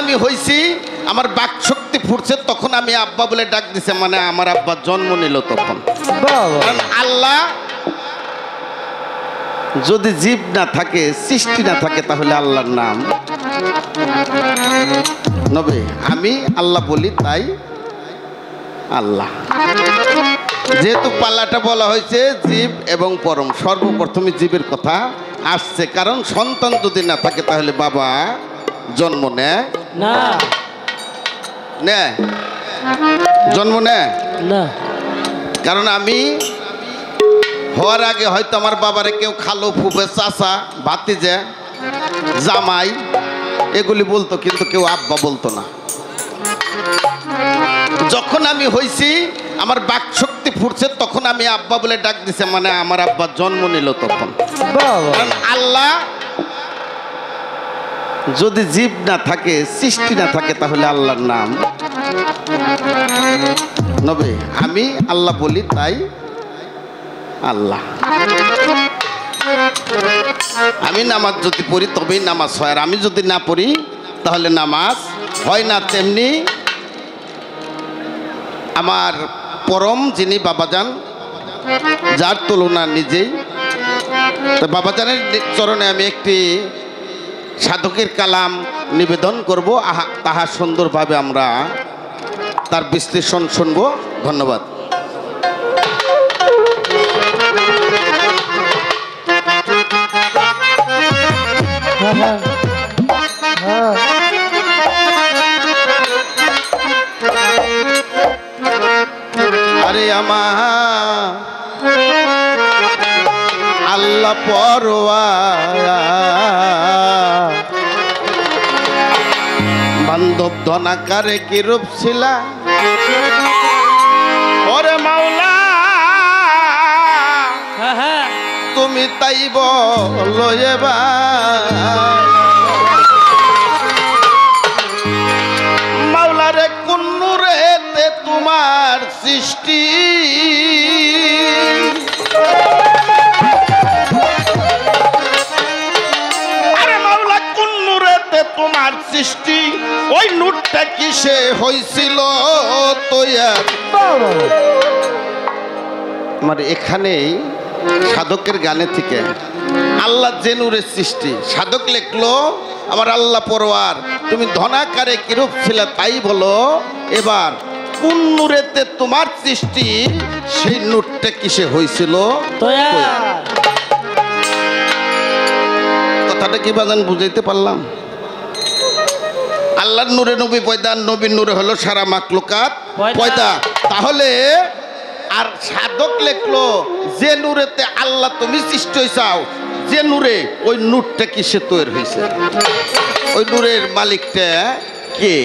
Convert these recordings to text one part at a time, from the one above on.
আমি হইছি আমার বাক শক্তি ফুটছে তখন আমি আব্বা বলে ডাক দিছে, মানে আমার আব্বা জন্ম নিল তখন। কারণ আল্লাহ যদি জীব না থাকে, সৃষ্টি না থাকে, তাহলে আল্লাহর নাম নবে। আমি আল্লাহ বলি তাই আল্লাহ। যেহেতু পাল্লাটা বলা হয়েছে জীব এবং পরম, সর্বপ্রথমে জীবের কথা আসছে। কারণ সন্তান যদি না থাকে তাহলে বাবা জন্ম নেয় না, জন্ম নেয় না। কারণ আমি হওয়ার আগে হয়তো আমার বাবারে কেউ খালো, ফুফে, চাচা, ভাতিজা, জামাই এগুলি বলতো, কিন্তু কেউ আব্বা বলতো না। যখন আমি হইছি আমার বাক শক্তি ফুটছে তখন আমি আব্বা বলে ডাক দিছে, মানে আমার আব্বা জন্ম নিল তখন। কারণ আল্লাহ যদি জীব না থাকে, সৃষ্টি না থাকে, তাহলে আল্লাহর নাম নবে। আমি আল্লাহ বলি তাই আল্লাহ। আমি নামাজ যদি পড়ি তবেই নামাজ হয়, আর আমি যদি না পড়ি তাহলে নামাজ হয় না। তেমনি আমার পরম যিনি বাবাজান, যার তুলনা নিজেই, তো বাবাজানের চরণে আমি একটি সাধকের কালাম নিবেদন করব, তাহা সুন্দরভাবে আমরা তার বিশ্লেষণ শুনবো। ধন্যবাদ। আরে আমার আল্লাহ পরোয়া বান্ধব ধনাকারে কি রূপ ছিলা, ওরে মাওলা তুমি তাই বলো এবার। মাওলা রে কোন নূরেতে তোমার সৃষ্টি, আরে মাওলা কোন নূরেতে তোমার সৃষ্টি, ওই নূরটা কিসে হইছিল তৈয়ার। আমার এখানেই সাধকের গানে থেকে আল্লাহ যে নূরের সৃষ্টি, সাধক লিখলো আমার আল্লাহ পরোয়ার তুমি ধনাকারে কিরূপ ছিল তাই বলো এবার। কোন নূরেতে তোমার সৃষ্টি, সেই নূরটা কিসে হয়েছিল কথাটা কি বাজান বুঝাইতে পারলাম? আল্লাহর নূরে নবী পয়দা, নবীর নূরে হলো সারা মাখলুকাত পয়দা। তাহলে আর সাধক লেখলো যে নূরেতে আল্লাহ তুমি সৃষ্টি হইছাও, যে নূরে, ওই নূরটা কিসে তৈরি হয়েছে, ওই নূরের মালিকটা কে?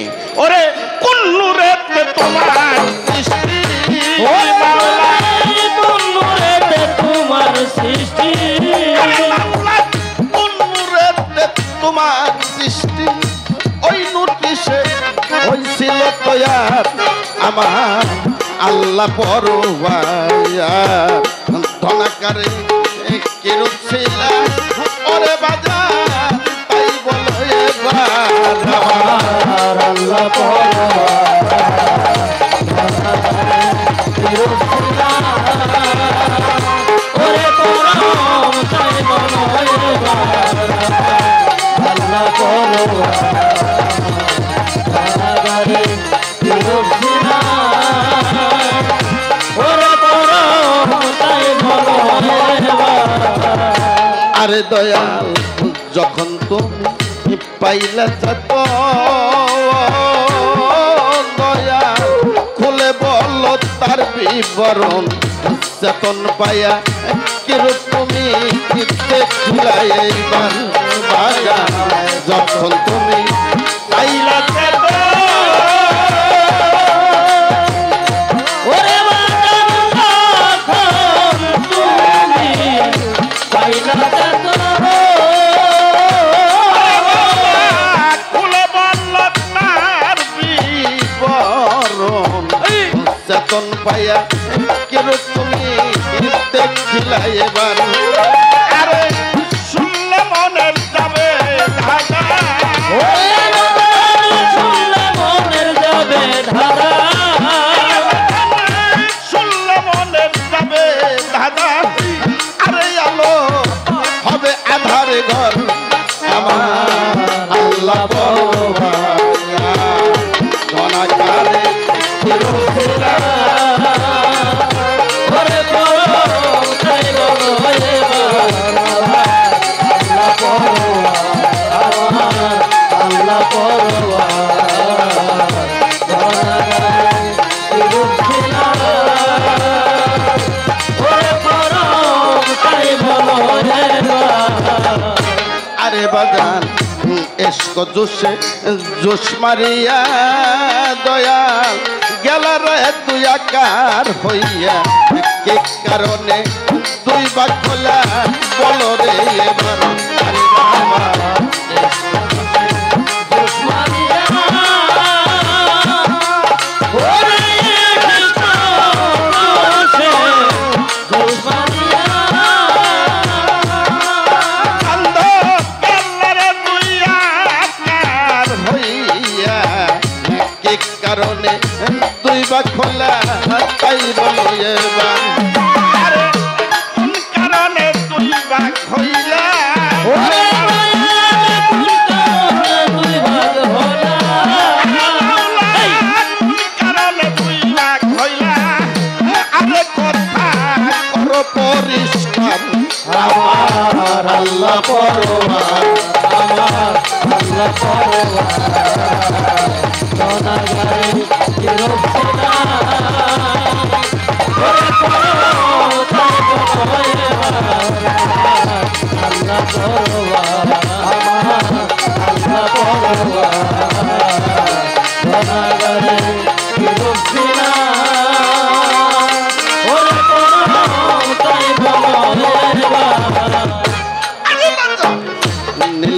ওরে কোন নূরেতে তোমার সৃষ্টি, ওই মাওলা কোন নূরেতে তোমার সৃষ্টি, কোন নূরেতে তোমার সৃষ্টি, ওই নূর কিসে হইছিল তৈয়ার। আমার আল্লাহ পরোয়ার ধনাকারে কিরূপ ছিল, ওরে বাজার তাই বলো এবার। আমার আল্লাহ পরোয়ার কিরূপ ছিল, ওরে পরম তাই বলো এবার। আল্লাহ পরোয়ার ধনাকারে কিরূপ ছিল, আরে দয়াল যখন তুমি পাইলা চাত দয়াল খুলে বলো তার বিবরণ। চেতন পাইয়া কিরূপ তুমি দেখিলাই এইবার বাগান, যখন তুমি পাইলা চাত চেতন পাইয়া কিরূপ তুমি দেখিলাই এবার। আরে শুনলে মনের যাবে ঢাকা, এস্ক জোশে জোশ মারিয়া দয়াল গেলা রে তুই আকার হইয়া কি কারণে দুই ভাগ খোলা বলো রে এবার কারণে দুই ভাগ খোলা তাই বলো এবার কোন কারণে দুই ভাগ হইলা কারণে দুই ভাগ হইলা আরে কথা করো পরিষ্কার আমার আল্লাহ পরোয়ার আমার আল্লাহ পরোয়ার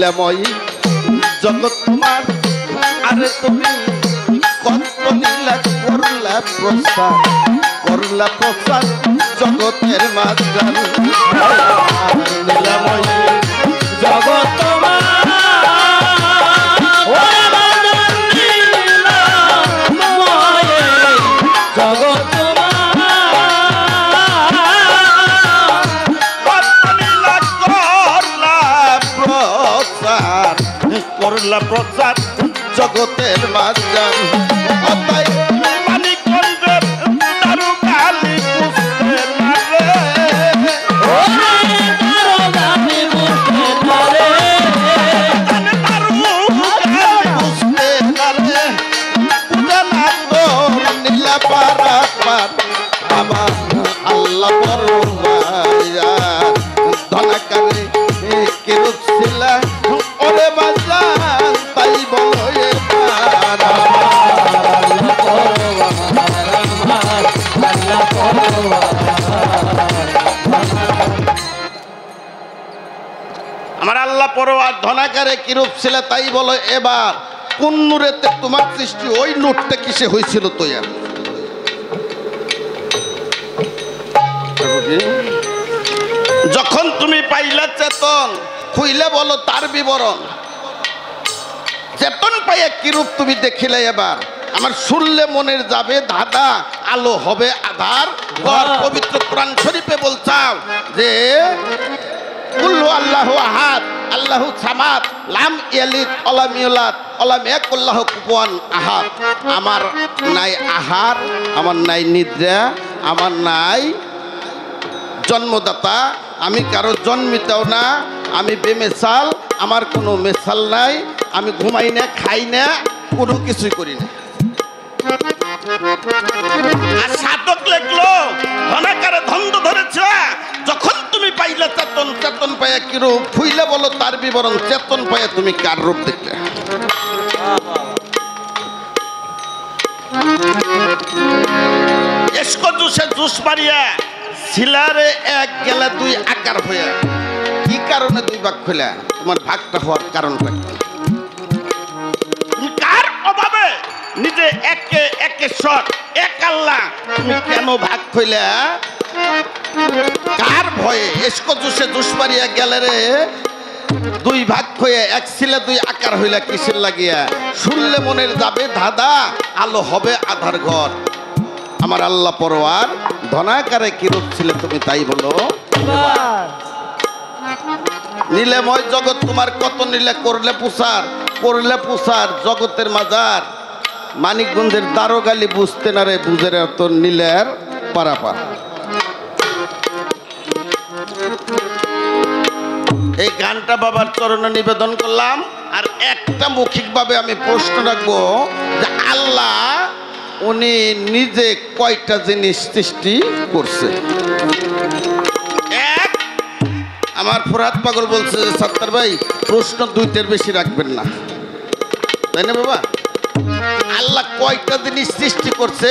নীলময়ী জগৎ তোমার আরে তুমি কত নীলা করলা প্রসাদ জগতের মাঝার নীলময়ী জগৎ তোমার জগৎ করলা প্রচার জগতের মাঝার অতাই মানি করবে তারু কালি বুঝতে পারে ও তারু কালি বুঝতে পারে তারু কালি বুঝতে পারে জানা তো নীলা পারা পার বাবা আল্লাহ পরমায়া ধনাকারে কে রুছিলা ওরে বাজান তাই বলো এবার আমার আল্লাহ পরোয়ার ধনাকারে কিরূপ ছিল তাই বলো এবার কোন নূরেতে তোমার সৃষ্টি ওই নূরটা কিসে হয়েছিল তৈয়ার যখন তুমি পাইলা চেতন খুইলে বলো তার বিবরণ চেতন পাইয়া কিরূপ তুমি দেখিলে এবার আমার শুনলে মনের যাবে ধাঁধা আলো হবে আধার পবিত্র কোরআন শরীফে বলছাও যে কুল্লু আল্লাহু আহাদ আল্লাহু সামাদ লাম ইয়ালিদ ওয়ালাম ইউলাদ ওয়ালাম ইয়াকুল্লাহু কুফুয়ান আহাদ আমার নাই আহার আমার নাই নিদ্রা আমার নাই জন্মদাতা আমি কারো জন্মিতেও না আমি বেমেসাল আমার কোনো মেসাল নাই আমি ঘুমাই না খাই না কোনো কিছুই করি না আর সাধক লেখলো ধনাকারে ধন্দ ধরেছে যখন তুমি পাইলে চেতন চেতন পাইয়া কিরূপ ফুইলে বলো তার বিবরণ চেতন পাইয়া তুমি কার রূপ দেখলে এসকো জুসে জুস মারিয়া ছিলারে এক গেলা দুই আকার হইয়া কি কারণে দুই ভাগ হইলা তোমার ভাগটা হওয়ার কারণটা তুমি কার অভাবে নিজে একে একেশ্বর এক আল্লাহ তুমি কেন ভাগ হইলা কার ভয়ে এসকো জুসে জুস মারিয়া গেলে রে দুই ভাগ হয়ে এক ছিলে দুই আকার হইলা কিসের লাগিয়া শুনলে মনের যাবে ধাঁধা আলো হবে আধার ঘর আমার আল্লাহ পরোয়ার ধনাকারে কিরূপ ছিলে তুমি তাই বলো নীলেময় জগৎ তোমার কত নীলে করলে পুষার জগতের মাজার মানিকগঞ্জের দারোগালি বুঝতে না রে বুঝের এত নীলের পারাপার এই গানটা বাবার চরণে নিবেদন করলাম আর একটা মৌখিকভাবে আমি প্রশ্ন রাখবো যে আল্লাহ উনি নিজে কয়টা জিনিস সৃষ্টি করছে এক আমার ফুরহাদ পাগল বলছে যে সত্তার ভাই প্রশ্ন দুইটার বেশি রাখবেন না, তাই না বাবা? আল্লাহ কয়টা জিনিস সৃষ্টি করছে,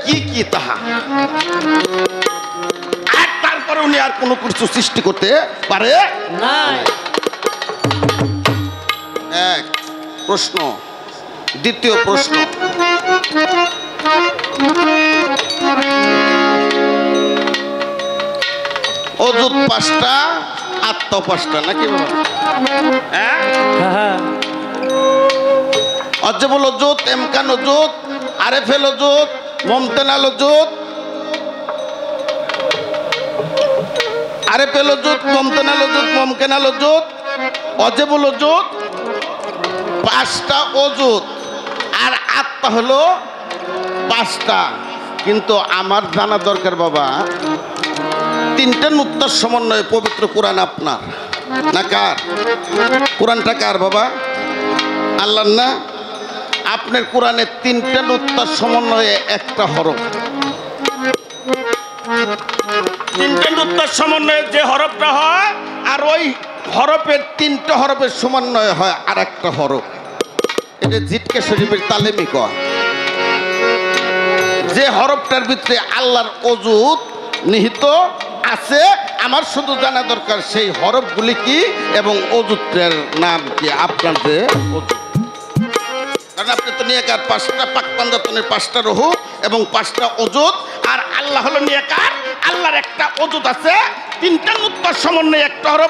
কি কি তাহা, আর তারপরে উনি আর কোনো কিছু সৃষ্টি করতে পারে না। এক প্রশ্ন। দ্বিতীয় প্রশ্ন, অজুত 5টা, আত্মা 5টা, নাকি বাবা? হ্যাঁ, অজবুল অজুত, এমকান অজুত, আরেফেল অজুত, মমতেনাল অজুত, আরেফেল অজুত, মমতেনাল অজুত, মমকেনাল অজুত, অজবুল অজুত, 5টা অজুত, আর আত্মা হলো 5টা। কিন্তু আমার জানা দরকার বাবা, 3টে নুক্তার সমন্বয়ে পবিত্র কোরআন আপনার না কার? কোরআনটা কার বাবা? আল্লাহর না? আপনার কোরআনে 3টে নুক্তার সমন্বয়ে একটা হরফ, 3টে নুক্তার সমন্বয়ে যে হরফটা হয়, আর ওই হরফের 3টে হরফের সমন্বয় হয় আর একটা হরফ। এটা জিটকে শরীফের তালেমি কয়। যে হরফটার ভিতরে আল্লাহর অজুত নিহিত আছে, আমার শুধু জানা দরকার সেই হরফগুলি কি এবং অজুতের নাম কি। আপনার যে অজুত, কারণ আপনি তো নিয়াকার 5টা পাক পাঞ্জাতনের 5টা রহু এবং 5টা অজুত, আর আল্লাহ হলো নিয়াকার, আল্লাহর একটা অজুত আছে, 3টা নুক্তার সমন্বয়ে একটা হরফ।